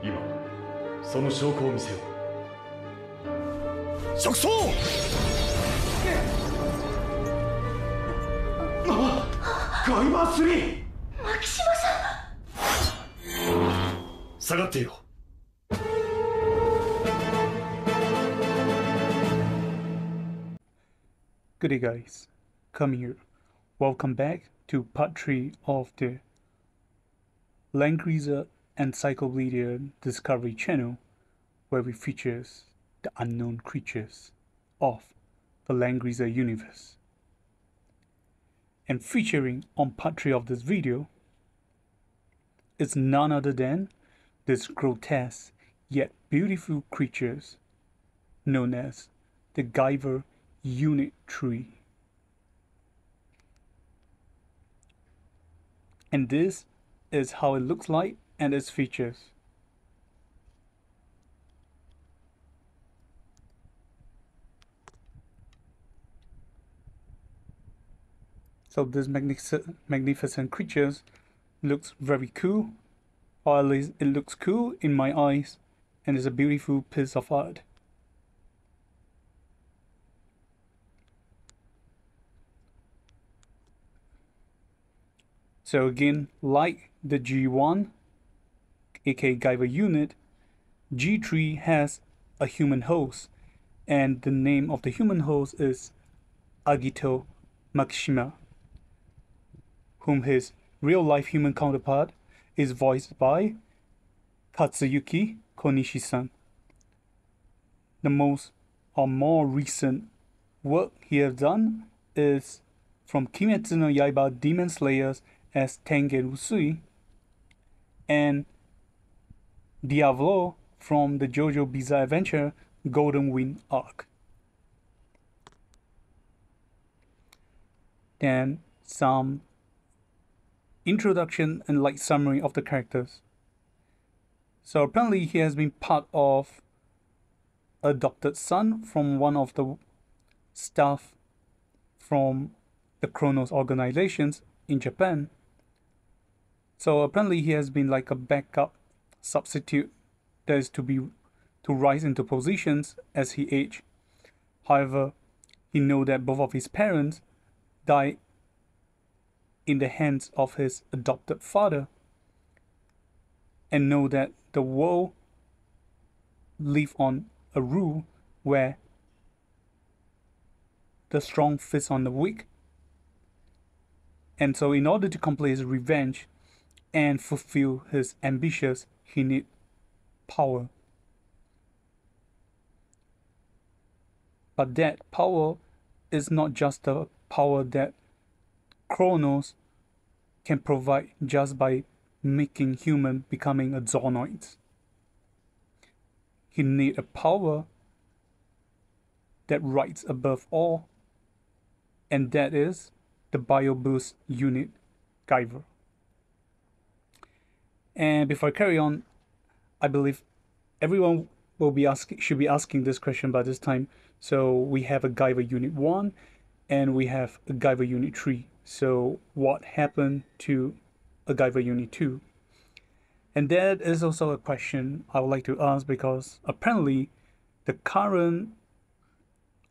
今その証拠を見せよう。直走。ガイバー3。牧島さん。下がっていろ。Good day guys, come here. Welcome back to part 3 of the Langrisser Encyclopedia Discovery channel, where we features the unknown creatures of the Langrisser universe. And featuring on part 3 of this video is none other than this grotesque yet beautiful creatures known as the Guyver Unit 3. And this is how it looks like and its features. So this magnificent creatures looks very cool, or at least it looks cool in my eyes, and is a beautiful piece of art. So again, like the G1, aka Guyver unit, G3 has a human host, and the name of the human host is Agito Makishima, whom his real-life human counterpart is voiced by Katsuyuki Konishi-san. The most or more recent work he has done is from Kimetsu no Yaiba Demon Slayers as Tengen Usui, and Diavolo from the JoJo Bizarre Adventure Golden Wind arc. Then some introduction and light summary of the characters. So apparently he has been part of adopted son from one of the staff from the Chronos organizations in Japan. So apparently he has been like a backup substitute that is to rise into positions as he aged. However, he know that both of his parents died in the hands of his adopted father, and know that the world live on a rule where the strong fist on the weak. And so in order to complete his revenge and fulfill his ambitions, he need power. But that power is not just the power that Chronos can provide just by making human becoming a Zonoid. He need a power that rises above all, and that is the BioBoost unit Guyver. And before I carry on, I believe everyone should be asking this question by this time. So we have a Guyver Unit 1 and we have a Guyver Unit 3. So what happened to a Guyver Unit 2? And that is also a question I would like to ask, because apparently the current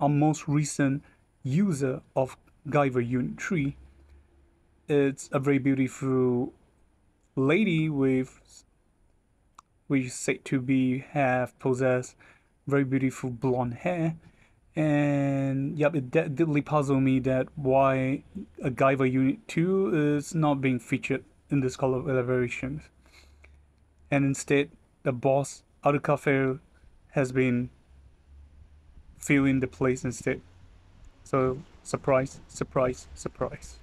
or most recent user of Guyver Unit 3, it's a very beautiful lady which is said to possess very beautiful blonde hair. And yep, it didly puzzled me that why a Guyver Unit 2 is not being featured in this collaboration, and instead the boss Arukafer has been filling the place instead. So surprise, surprise, surprise.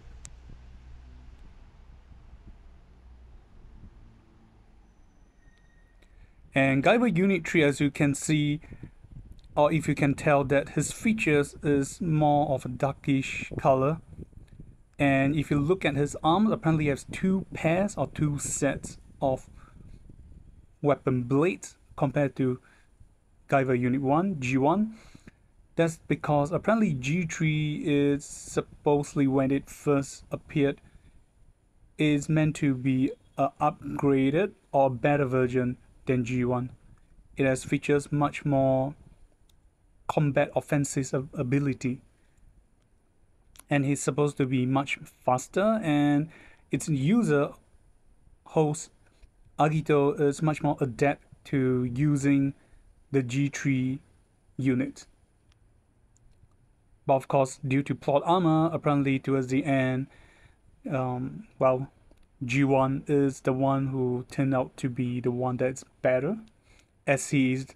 And Guyver Unit 3, as you can see, or if you can tell, that his features is more of a darkish color. And if you look at his arms, apparently he has two pairs or two sets of weapon blades compared to Guyver Unit 1, G1. That's because apparently G3 is supposedly, when it first appeared, is meant to be a upgraded or better version than G1. It has features much more combat offensive ability, and he's supposed to be much faster, and its user host Agito is much more adept to using the G3 unit. But of course, due to plot armor, apparently towards the end, well, G1 is the one who turned out to be the one that's better, as he is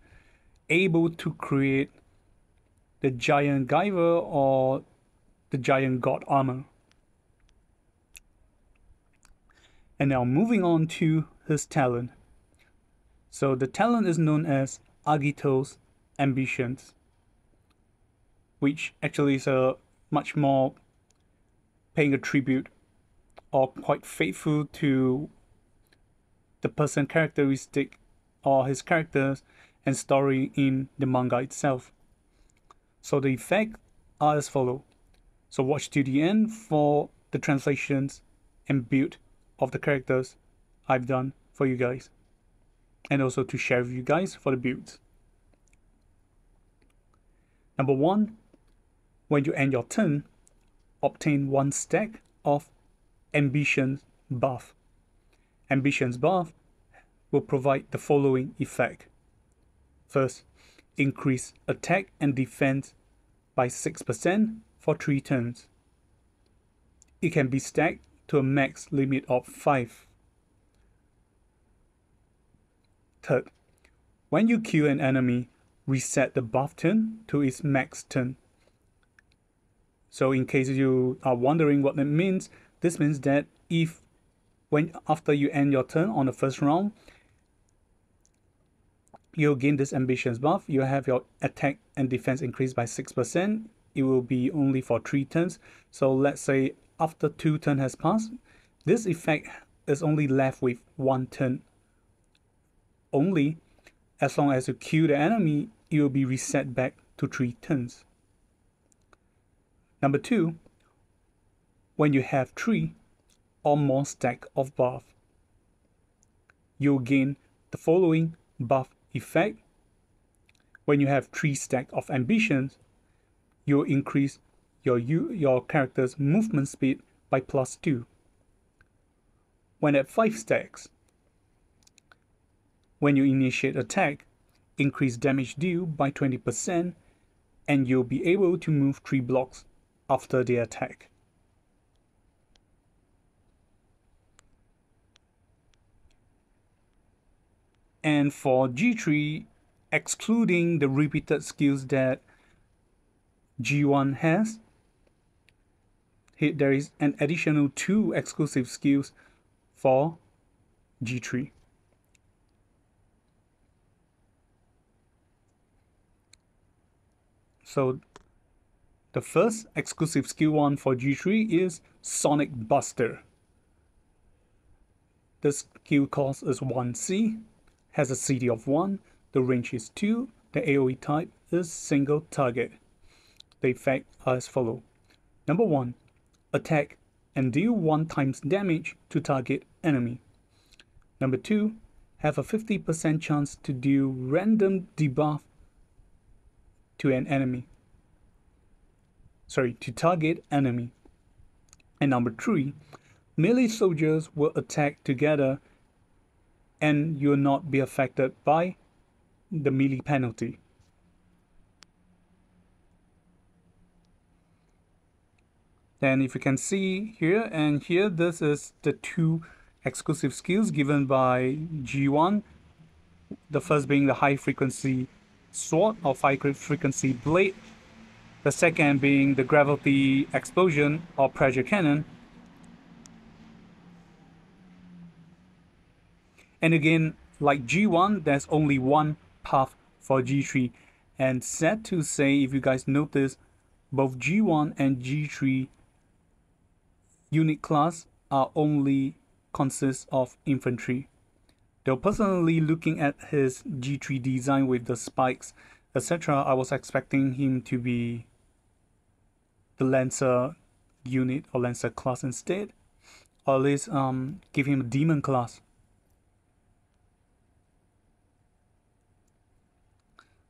able to create the giant Guyver or the giant god armor. And now moving on to his talent. So the talent is known as Agito's ambitions, which actually is a much more paying a tribute or quite faithful to the person characteristic or his characters and story in the manga itself. So the effects are as follow. So watch to the end for the translations and build of the characters I've done for you guys, and also to share with you guys for the builds. Number 1, when you end your turn, obtain 1 stack of Ambitions buff. Ambitions buff will provide the following effect. First, increase attack and defense by 6% for 3 turns. It can be stacked to a max limit of 5. Third, when you kill an enemy, reset the buff turn to its max turn. So in case you are wondering what that means, this means that if after you end your turn on the first round, you'll gain this ambitions buff, you have your attack and defense increased by 6%, it will be only for 3 turns. So let's say after 2 turns has passed, this effect is only left with 1 turn. Only as long as you kill the enemy, it will be reset back to 3 turns. Number 2, when you have 3 or more stack of buff, you'll gain the following buff effect. When you have 3 stack of ambitions, you'll increase your character's movement speed by +2. When at 5 stacks, when you initiate attack, increase damage deal by 20%, and you'll be able to move 3 blocks after the attack. And for G3, excluding the repeated skills that G1 has, there is an additional 2 exclusive skills for G3. So the first exclusive skill 1 for G3 is Sonic Buster. The skill cost is 1C, has a CD of 1, the range is 2, the AoE type is single target. The effects are as follow. Number 1, attack and deal 1 times damage to target enemy. Number 2, have a 50% chance to deal random debuff to an enemy. To target enemy. And number 3, melee soldiers will attack together and you will not be affected by the melee penalty. Then if you can see here and here, this is the 2 exclusive skills given by G1. The first being the high frequency sword or high frequency blade. The second being the gravity explosion or pressure cannon. And again, like G1, there's only 1 path for G3. And sad to say, if you guys notice, both G1 and G3 unit class are only consist of infantry. Though personally looking at his G3 design with the spikes, etc., I was expecting him to be the Lancer unit or Lancer class instead, or at least give him a demon class.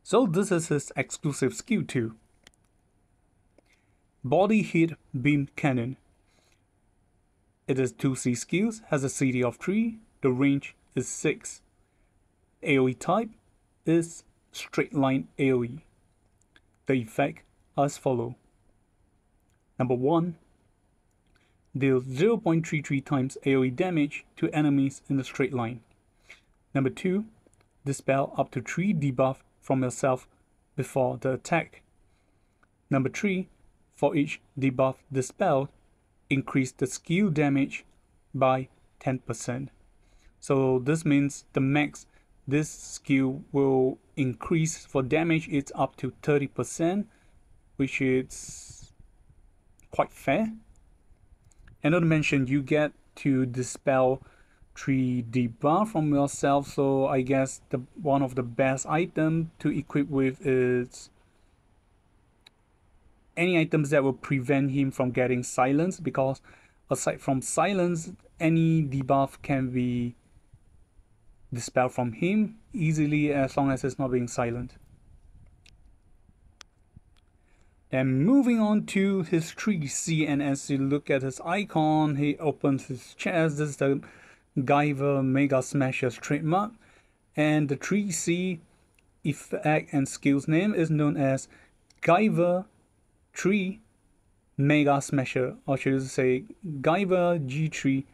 So this is his exclusive skill 2. Body Hit Beam Cannon. It is 2C skills, has a CD of 3, the range is 6. AoE type is straight line AoE. The effect as follows. Number 1. Deal 0.33 times AoE damage to enemies in a straight line. Number 2. Dispel up to 3 debuff from yourself before the attack. Number 3. For each debuff dispelled, increase the skill damage by 10%. So this means the max this skill will increase for damage it's up to 30%, which is quite fair. And not to mention you get to dispel 3 debuff from yourself, so I guess the one of the best item to equip with is any items that will prevent him from getting silenced, because aside from silence, any debuff can be dispelled from him easily as long as it's not being silent. Then moving on to his 3C, and as you look at his icon, he opens his chest. This is the Guyver Mega Smasher's trademark, and the 3C effect and skills name is known as Guyver 3 Mega Smasher, or should I say Guyver G3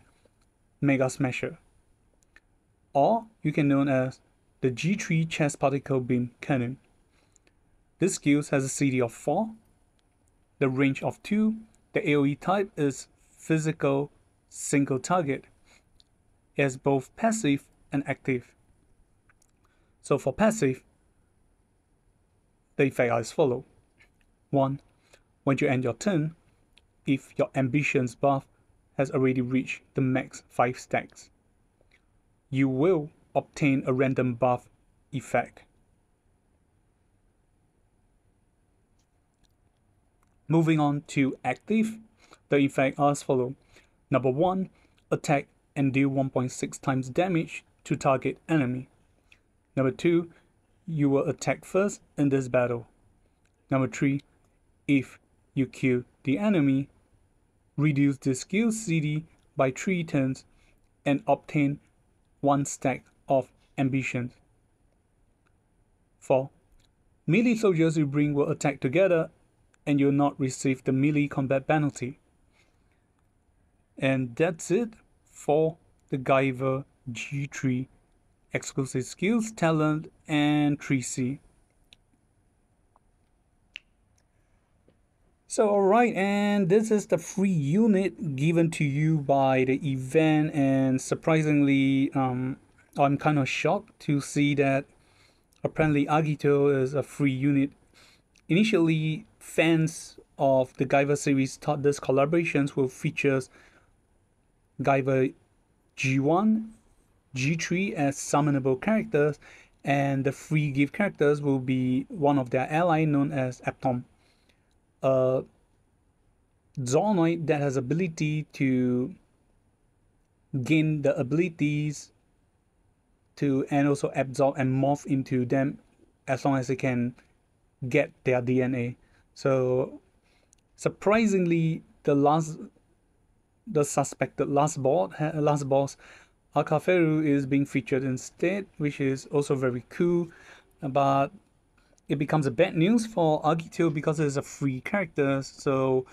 Mega Smasher, or you can known as the G3 Chest Particle Beam Cannon. This skill has a CD of 4, the range of 2, the AoE type is physical single target. It has both passive and active. So for passive, the effect is as follows. 1. When you end your turn, if your ambitions buff has already reached the max 5 stacks, you will obtain a random buff effect. Moving on to active, the effect as follows. Number 1, attack and deal 1.6 times damage to target enemy. Number 2, you will attack first in this battle. Number 3, if you kill the enemy, reduce the skill CD by 3 turns and obtain 1 stack of ambitions. 4. Melee soldiers you bring will attack together and you'll not receive the melee combat penalty. And that's it for the Guyver G3 exclusive skills, talent, and 3C. So alright, and this is the free unit given to you by the event, and surprisingly I'm kind of shocked to see that apparently Agito is a free unit. Initially, fans of the Guyver series thought this collaborations will feature Guyver G1, G3 as summonable characters, and the free gift characters will be one of their ally known as Aptom, a Zoonoid that has ability to gain the abilities to and also absorb and morph into them as long as they can get their DNA. So surprisingly, the suspected last boss Akaferu is being featured instead, which is also very cool. But it becomes a bad news for Agito because it's a free character, so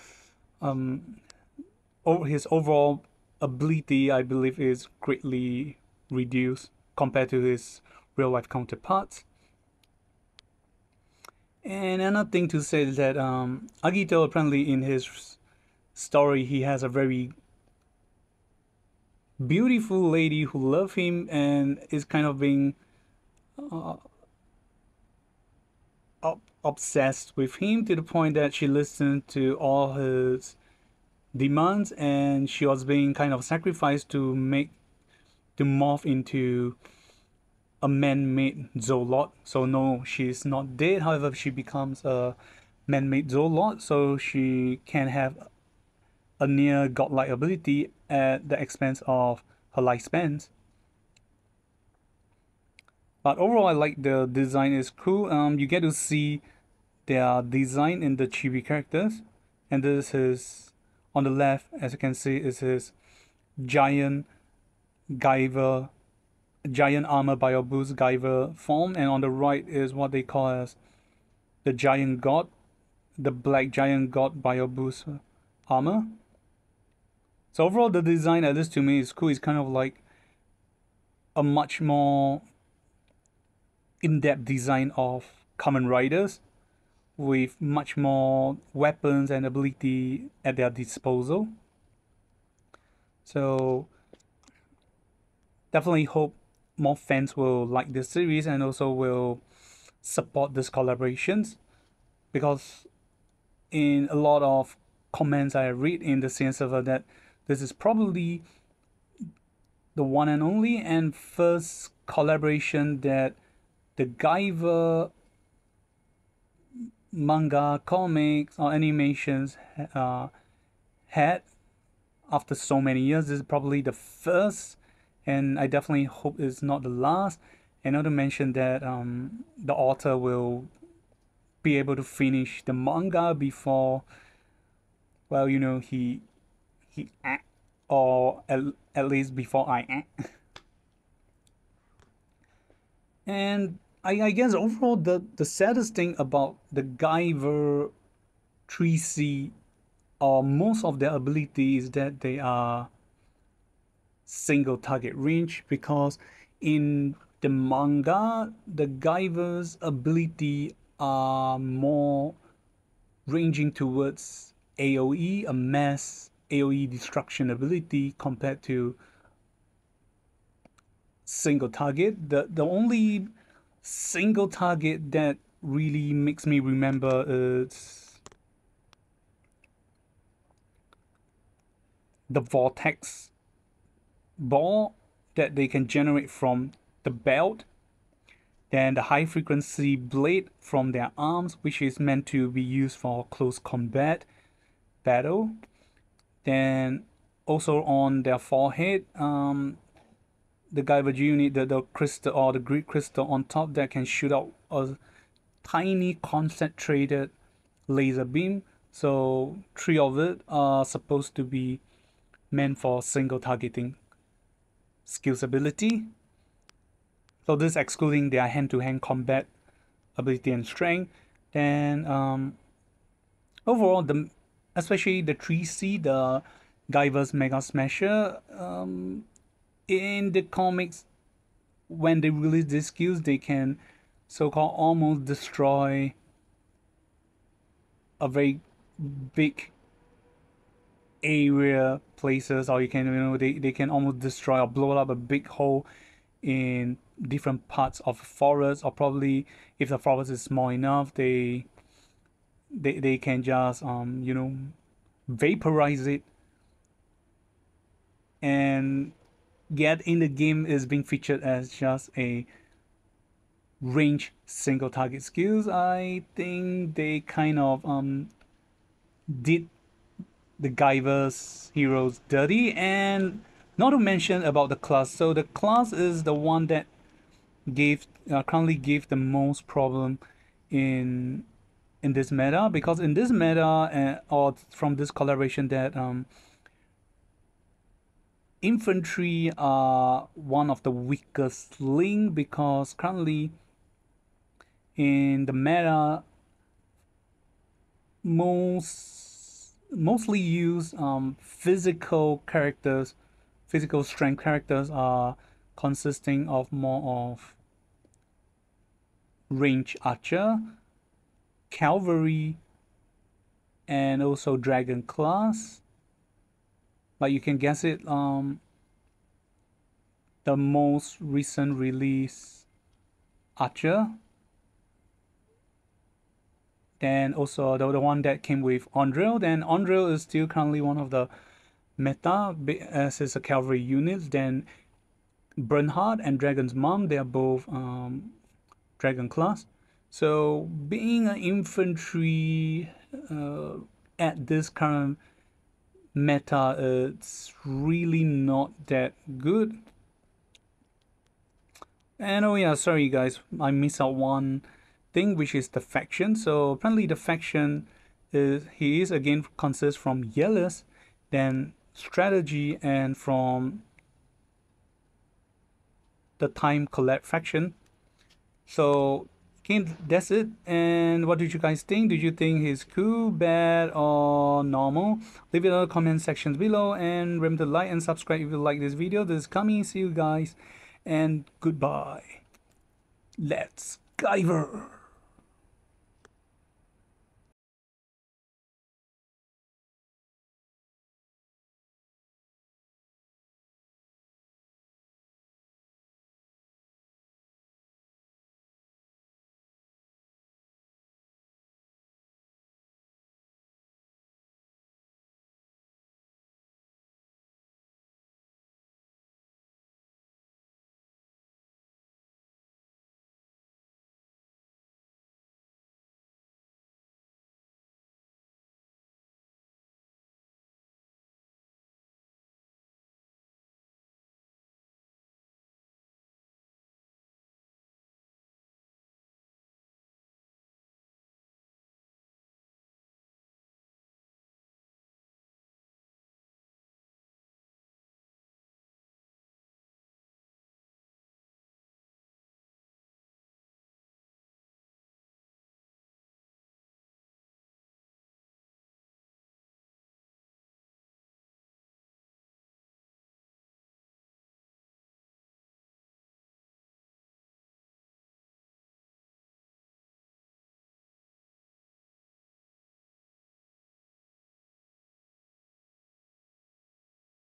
his overall ability, I believe, is greatly reduced compared to his real life counterparts. And another thing to say is that Agito, apparently in his story, he has a very beautiful lady who loves him and is kind of being obsessed with him to the point that she listened to all his demands, and she was being kind of sacrificed to morph into a man-made Zoolot. So no, she's not dead. However, she becomes a man-made Zoolot, so she can have a near godlike ability at the expense of her lifespans. But overall, I like the design. Is cool. You get to see their design in the chibi characters, and this is on the left, as you can see, is his giant Guyver, giant armor bio boost Guyver form, and on the right is what they call as the giant god, the black giant god bio boost armor. So overall, the design, at least to me, is cool. It's kind of like a much more in-depth design of Kamen Riders, with much more weapons and ability at their disposal. So definitely hope more fans will like this series and also will support these collaborations, because in a lot of comments I read in the CN server that this is probably the one and only and first collaboration that the Guyver manga, comics, or animations had after so many years. This is probably the first, and I definitely hope it's not the last. And not to mention that the author will be able to finish the manga before, well, you know, he act, or at least before I act. And I guess overall the saddest thing about the Guyver 3C, or most of their abilities, is that they are single target range, because in the manga the Guyver's ability are more ranging towards AoE, a mass AoE destruction ability, compared to single target. The only single target that really makes me remember is the vortex ball that they can generate from the belt, then the high frequency blade from their arms, which is meant to be used for close combat battle, then also on their forehead, the Guyver unit, the crystal, or the Greek crystal on top, that can shoot out a tiny concentrated laser beam. So 3 of it are supposed to be meant for single targeting skills ability. So this excluding their hand-to-hand combat ability and strength. Then overall, especially the 3C, the Guyver's Mega Smasher, in the comics, when they release these skills, they can so-called almost destroy a very big area, places, or you can, you know, they can almost destroy or blow up a big hole in different parts of a forest, or probably if the forest is small enough, they can just you know, vaporize it. And yet in the game is being featured as just a range single target skills. I think they kind of did the Guyver's heroes dirty. And not to mention about the class. So the class is the one that currently gave the most problem in this meta, because in this meta, or from this collaboration, that infantry are one of the weakest link, because currently in the meta mostly use physical characters, physical strength characters are consisting of more of range archer, cavalry, and also dragon class. But you can guess it, the most recent release archer, then also the one that came with Andril. Then Andril is still currently one of the meta, as is a cavalry unit. Then Bernhard and Dragon's Mom, they are both dragon class. So being an infantry at this current meta, it's really not that good. And oh yeah, sorry guys, I missed out one thing, which is the faction. So apparently the faction is again consists from yellows, then strategy, and from the time collab faction. So again, that's it. And what did you guys think? Did you think he's cool, bad, or normal? Leave it in the comment sections below, and remember to like and subscribe if you like this video. This is coming. See you guys, and goodbye. Let's Guyver.